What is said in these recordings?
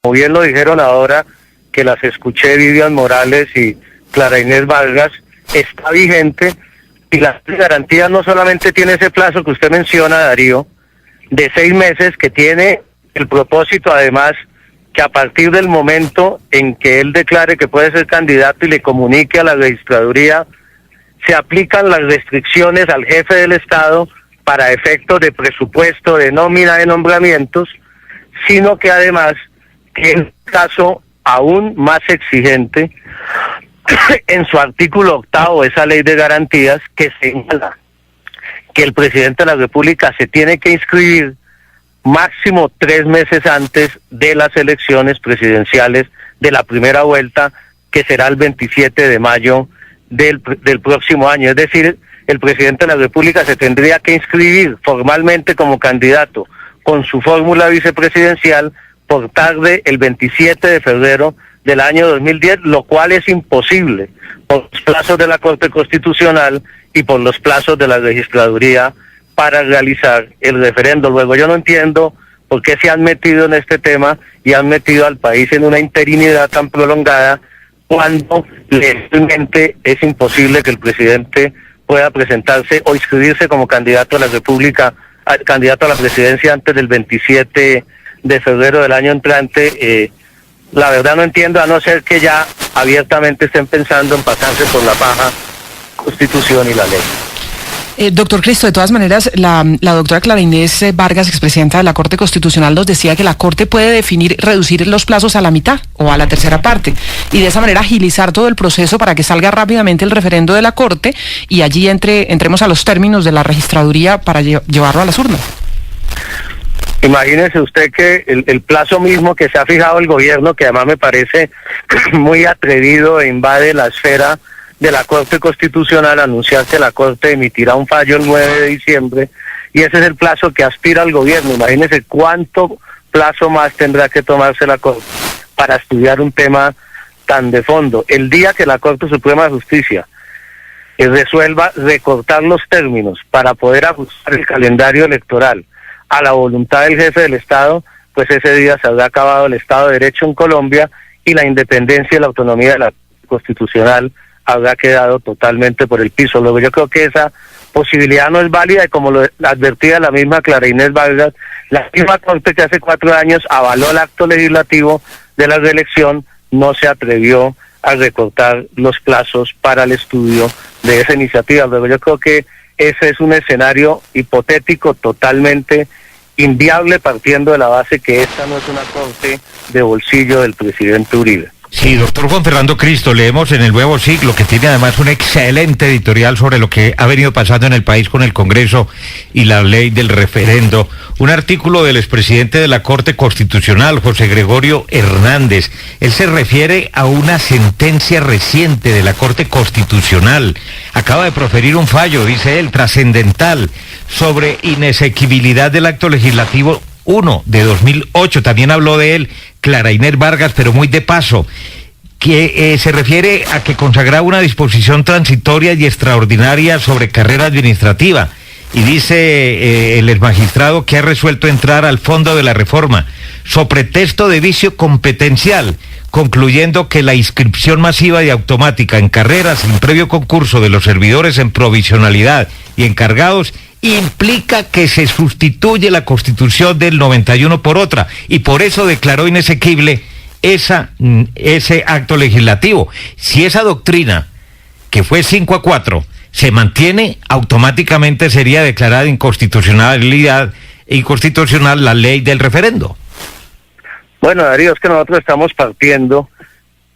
como bien lo dijeron ahora, que las escuché Vivian Morales y Clara Inés Vargas, está vigente, y la garantía no solamente tiene ese plazo que usted menciona, Darío, de 6 meses, que tiene el propósito además que a partir del momento en que él declare que puede ser candidato y le comunique a la registraduría, se aplican las restricciones al jefe del Estado para efectos de presupuesto, de nómina, de nombramientos, sino que además, que en un caso aún más exigente, en su artículo 8, esa ley de garantías, que señala que el presidente de la República se tiene que inscribir máximo 3 meses antes de las elecciones presidenciales de la primera vuelta, que será el 27 de mayo del próximo año. Es decir, el presidente de la República se tendría que inscribir formalmente como candidato con su fórmula vicepresidencial por tarde el 27 de febrero del año 2010, lo cual es imposible por los plazos de la Corte Constitucional y por los plazos de la registraduría para realizar el referendo. Luego, yo no entiendo por qué se han metido en este tema y han metido al país en una interinidad tan prolongada, cuando legalmente es imposible que el presidente pueda presentarse o inscribirse como candidato a la República, candidato a la presidencia antes del 27 de febrero del año entrante. La verdad no entiendo, a no ser que ya abiertamente estén pensando en pasarse por la paja Constitución y la ley. Doctor Cristo, de todas maneras, la doctora Clara Inés Vargas, expresidenta de la Corte Constitucional, nos decía que la Corte puede reducir los plazos a la mitad o a la tercera parte, y de esa manera agilizar todo el proceso para que salga rápidamente el referendo de la Corte y allí entremos a los términos de la registraduría para llevarlo a las urnas. Imagínese usted que el plazo mismo que se ha fijado el gobierno, que además me parece muy atrevido e invade la esfera de la Corte Constitucional, anunciar que la Corte emitirá un fallo el 9 de diciembre, y ese es el plazo que aspira el gobierno. Imagínese cuánto plazo más tendrá que tomarse la Corte para estudiar un tema tan de fondo. El día que la Corte Suprema de Justicia resuelva recortar los términos para poder ajustar el calendario electoral a la voluntad del jefe del Estado, pues ese día se habrá acabado el Estado de Derecho en Colombia, y la independencia y la autonomía de la Constitucional habrá quedado totalmente por el piso. Luego, yo creo que esa posibilidad no es válida, y como lo advertía la misma Clara Inés Vargas, la misma Corte que hace 4 años avaló el acto legislativo de la reelección, no se atrevió a recortar los plazos para el estudio de esa iniciativa. Luego, yo creo que ese es un escenario hipotético totalmente inviable, partiendo de la base que esta no es una Corte de bolsillo del presidente Uribe. Sí, doctor Juan Fernando Cristo, leemos en El Nuevo Siglo, que tiene además un excelente editorial sobre lo que ha venido pasando en el país con el Congreso y la ley del referendo, un artículo del expresidente de la Corte Constitucional, José Gregorio Hernández. Él se refiere a una sentencia reciente de la Corte Constitucional. Acaba de proferir un fallo, dice él, trascendental, sobre inexequibilidad del acto legislativo 1 de 2008, también habló de él Clara Inés Vargas, pero muy de paso, que se refiere a que consagraba una disposición transitoria y extraordinaria sobre carrera administrativa, y dice el exmagistrado que ha resuelto entrar al fondo de la reforma, sobre pretexto de vicio competencial, concluyendo que la inscripción masiva y automática en carreras sin previo concurso de los servidores en provisionalidad y encargados implica que se sustituye la Constitución del 91 por otra, y por eso declaró inexequible ese acto legislativo. Si esa doctrina, que fue 5-4, se mantiene, automáticamente sería declarada inconstitucional la ley del referendo. Bueno, Darío, es que nosotros estamos partiendo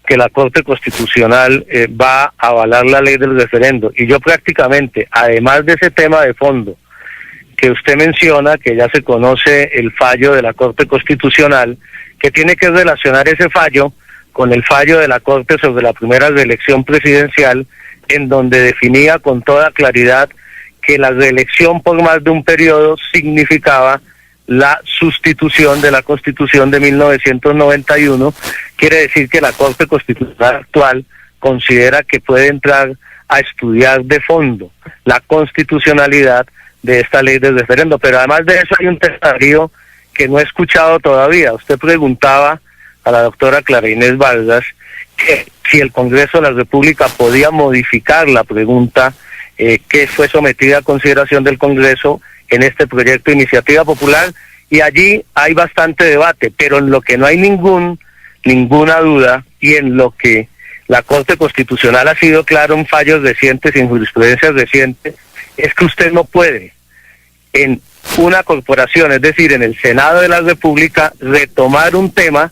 que la Corte Constitucional va a avalar la ley del referendo, y yo prácticamente, además de ese tema de fondo que usted menciona, que ya se conoce el fallo de la Corte Constitucional, que tiene que relacionar ese fallo con el fallo de la Corte sobre la primera reelección presidencial, en donde definía con toda claridad que la reelección por más de un periodo significaba la sustitución de la Constitución de 1991, quiere decir que la Corte Constitucional actual considera que puede entrar a estudiar de fondo la constitucionalidad de esta ley del referendo. Pero además de eso hay un testario que no he escuchado todavía. Usted preguntaba a la doctora Clara Inés Vargas que si el Congreso de la República podía modificar la pregunta que fue sometida a consideración del Congreso en este proyecto de iniciativa popular, y allí hay bastante debate, pero en lo que no hay ninguna duda y en lo que la Corte Constitucional ha sido claro en fallos recientes y en jurisprudencias recientes, es que usted no puede en una corporación, es decir, en el Senado de la República, retomar un tema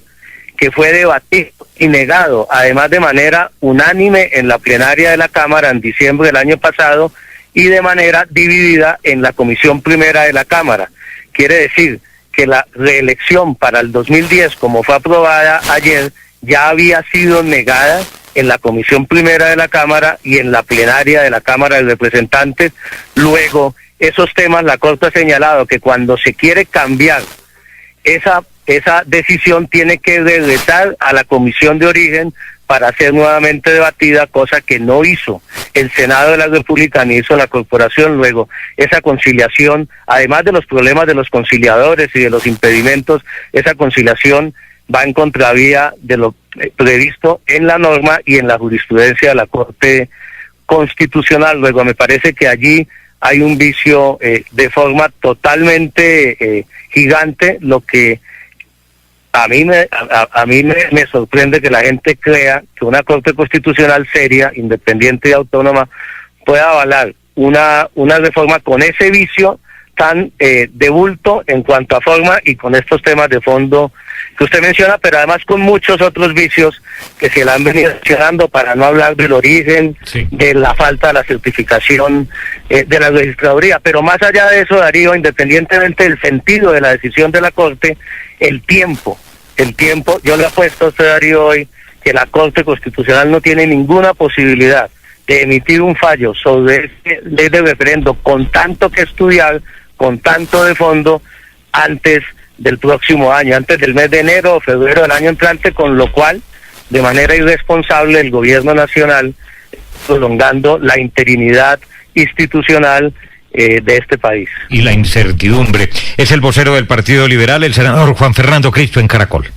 que fue debatido y negado, además de manera unánime en la plenaria de la Cámara en diciembre del año pasado y de manera dividida en la Comisión Primera de la Cámara. Quiere decir que la reelección para el 2010, como fue aprobada ayer, ya había sido negada en la Comisión Primera de la Cámara y en la plenaria de la Cámara de Representantes. Luego, esos temas, la Corte ha señalado que cuando se quiere cambiar esa decisión tiene que regresar a la comisión de origen para ser nuevamente debatida, cosa que no hizo el Senado de la República ni hizo la Corporación. Luego, esa conciliación, además de los problemas de los conciliadores y de los impedimentos, esa conciliación va en contravía de lo previsto en la norma y en la jurisprudencia de la Corte Constitucional. Luego, me parece que allí hay un vicio de forma totalmente gigante, lo que a mí me sorprende que la gente crea que una Corte Constitucional seria, independiente y autónoma pueda avalar una reforma con ese vicio tan de bulto en cuanto a forma y con estos temas de fondo que usted menciona, pero además con muchos otros vicios que se le han venido mencionando, para no hablar del origen, sí, de la falta de la certificación de la registraduría. Pero más allá de eso, Darío, independientemente del sentido de la decisión de la Corte, el tiempo, yo le apuesto a usted, Darío, hoy que la Corte Constitucional no tiene ninguna posibilidad de emitir un fallo sobre esta ley de referendo con tanto que estudiar, con tanto de fondo, antes del próximo año, antes del mes de enero o febrero del año entrante, con lo cual, de manera irresponsable, el gobierno nacional prolongando la interinidad institucional de este país. Y la incertidumbre. Es el vocero del Partido Liberal, el senador Juan Fernando Cristo, en Caracol.